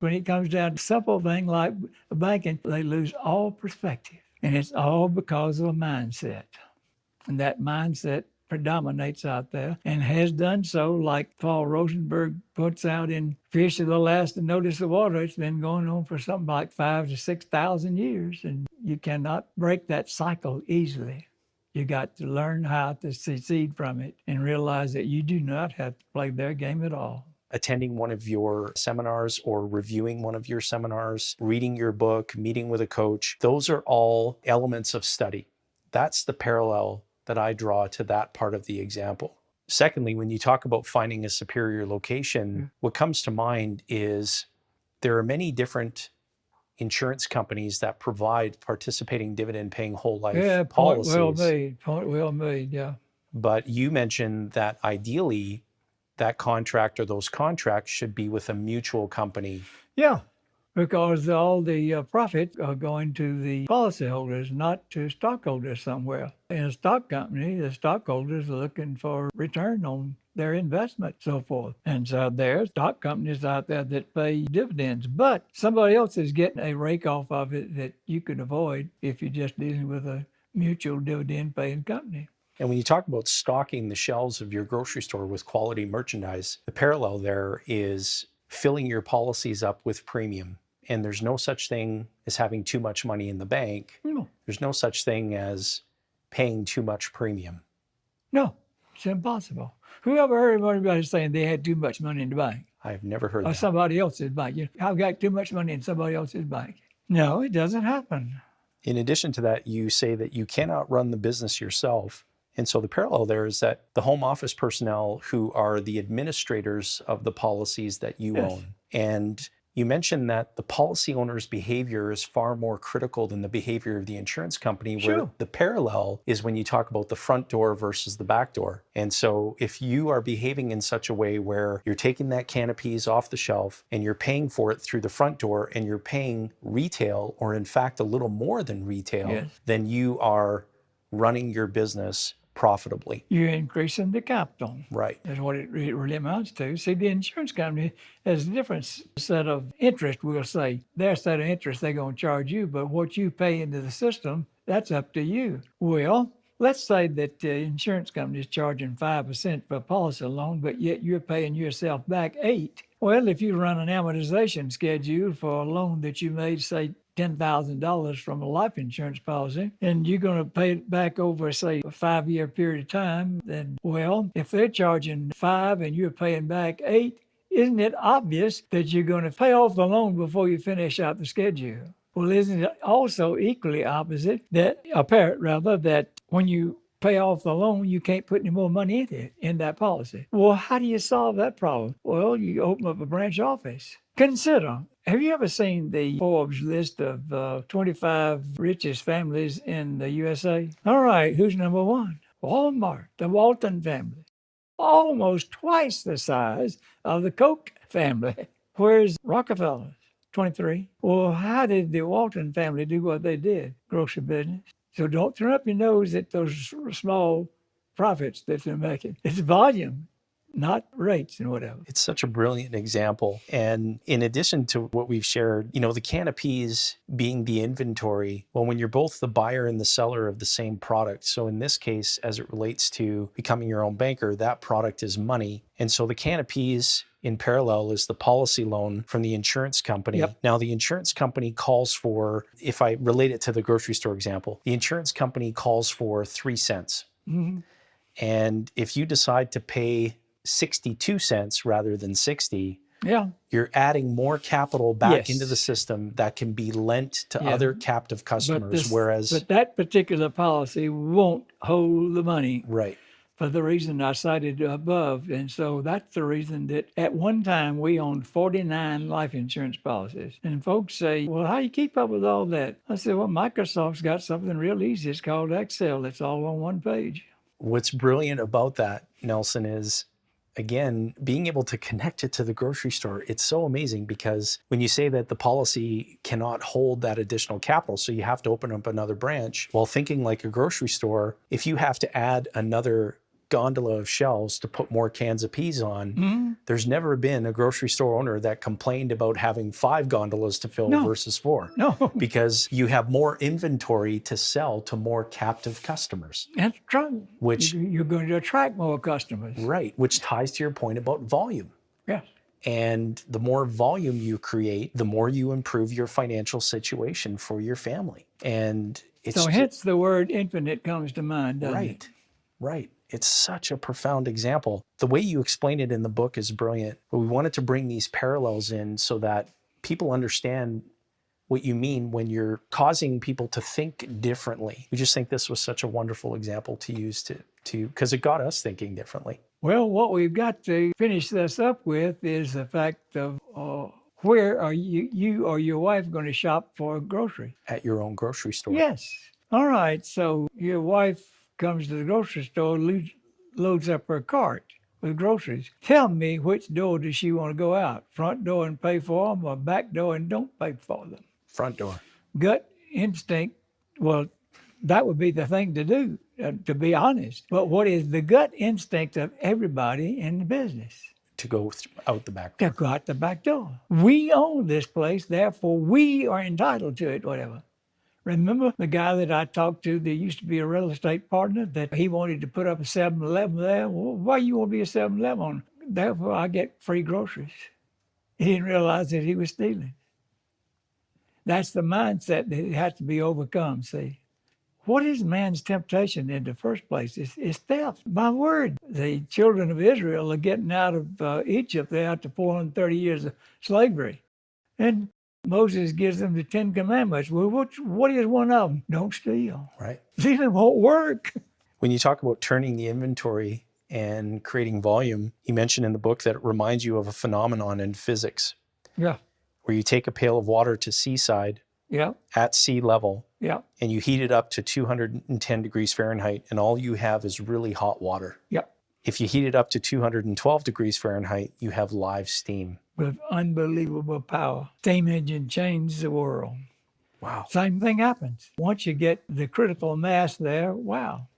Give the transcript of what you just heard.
When it comes down to simple thing like banking, they lose all perspective. And it's all because of a mindset. And that mindset predominates out there and has done so, like Paul Rosenberg puts out in Fish of the Last to Notice the Water. It's been going on for something like 5,000 to 6,000 years, and you cannot break that cycle easily. You got to learn how to secede from it and realize that you do not have to play their game at all. Attending one of your seminars or reviewing one of your seminars, reading your book, meeting with a coach, those are all elements of study. That's the parallel that I draw to that part of the example. Secondly, when you talk about finding a superior location, what comes to mind is there are many different insurance companies that provide participating dividend paying whole life policies. Point well made, yeah. But you mentioned that ideally that contract or those contracts should be with a mutual company. Yeah, because all the profits are going to the policyholders, not to stockholders somewhere. In a stock company, the stockholders are looking for return on their investment, so forth. And so there's stock companies out there that pay dividends, but somebody else is getting a rake off of it that you could avoid if you're just dealing with a mutual dividend paying company. And when you talk about stocking the shelves of your grocery store with quality merchandise, the parallel there is filling your policies up with premium. And there's no such thing as having too much money in the bank. No. There's no such thing as paying too much premium. No, it's impossible. Whoever heard anybody saying they had too much money in the bank? I've never heard that. Or somebody else's bank. I've got too much money in somebody else's bank. No, it doesn't happen. In addition to that, you say that you cannot run the business yourself. And so the parallel there is that the home office personnel who are the administrators of the policies that you own. And you mentioned that the policy owner's behavior is far more critical than the behavior of the insurance company, where the parallel is when you talk about the front door versus the back door. And so if you are behaving in such a way where you're taking that can of peas off the shelf and you're paying for it through the front door and you're paying retail, or in fact a little more than retail, then you are running your business profitably. You're increasing the capital. Right. That's what it really amounts to. See, the insurance company has a different set of interest, we'll say. Their set of interest they're going to charge you, but what you pay into the system, that's up to you. Well, let's say that the insurance company is charging 5% for a policy loan, but yet you're paying yourself back 8%. Well, if you run an amortization schedule for a loan that you made, say, $10,000 from a life insurance policy, and you're going to pay it back over, say, a 5-year period of time, then, well, if they're charging 5 and you're paying back 8, isn't it obvious that you're going to pay off the loan before you finish out the schedule? Well, isn't it also equally opposite, that apparent rather, that when you pay off the loan, you can't put any more money in that policy? Well, how do you solve that problem? Well, you open up a branch office. Consider, have you ever seen the Forbes list of 25 richest families in the USA? All right, who's number one? Walmart, the Walton family. Almost twice the size of the Koch family. Where's Rockefeller? 23. Well, how did the Walton family do what they did? Grocery business. So don't turn up your nose at those small profits that they're making. It's volume, not rates and whatever. It's such a brilliant example. And in addition to what we've shared, the can of peas being the inventory, well, when you're both the buyer and the seller of the same product. So in this case, as it relates to becoming your own banker, that product is money. And so the can of peas in parallel is the policy loan from the insurance company. Now, the insurance company calls for, if I relate it to the grocery store example, the insurance company calls for 3 cents. And if you decide to pay 62 cents rather than 60, you're adding more capital back into the system that can be lent to other captive customers. But that particular policy won't hold the money. Right. For the reason I cited above. And so that's the reason that at one time we owned 49 life insurance policies. And folks say, well, how do you keep up with all that? I said, well, Microsoft's got something real easy. It's called Excel. It's all on one page. What's brilliant about that, Nelson, is, again, being able to connect it to the grocery store. It's so amazing because when you say that the policy cannot hold that additional capital, so you have to open up another branch, while thinking like a grocery store, if you have to add another gondola of shelves to put more cans of peas on. Mhm. There's never been a grocery store owner that complained about having 5 gondolas to fill No. versus 4. No, Because you have more inventory to sell to more captive customers. that's true. Which- You're going to attract more customers. Right, which ties to your point about volume. Yes. And the more volume you create, the more you improve your financial situation for your family. And it's So hence the word infinite comes to mind, doesn't right, right. It's such a profound example. The way you explain it in the book is brilliant. But we wanted to bring these parallels in so that people understand what you mean when you're causing people to think differently. We just think this was such a wonderful example to use to because it got us thinking differently. Well, what we've got to finish this up with is the fact of where are you or your wife going to shop for groceries? At your own grocery store. Yes. All right. So your wife comes to the grocery store, loads up her cart with groceries. Tell me, which door does she want to go out? Front door and pay for them, or back door and don't pay for them? Front door. Gut instinct, well, that would be the thing to do, to be honest. But what is the gut instinct of everybody in the business? To go out the back To door. go out the back door. We own this place, therefore we are entitled to it, whatever. Remember the guy that I talked to that used to be a real estate partner, that he wanted to put up a 7-Eleven there? Well, why you want to be a 7-Eleven? Therefore I get free groceries. He didn't realize that he was stealing. That's the mindset that has to be overcome, see. What is man's temptation in the first place? It's theft. My word, the children of Israel are getting out of Egypt. They're after 430 years of slavery. And Moses gives them the 10 Commandments. Well, what is one of them? Don't steal. Right. Stealing won't work. When you talk about turning the inventory and creating volume, you mentioned in the book that it reminds you of a phenomenon in physics, Yeah, where you take a pail of water to seaside yeah, at sea level yeah, and you heat it up to 210 degrees Fahrenheit, and all you have is really hot water. yeah. If you heat it up to 212 degrees Fahrenheit, you have live steam. With unbelievable power. Steam engine changed the world. Wow. Same thing happens. Once you get the critical mass there, wow.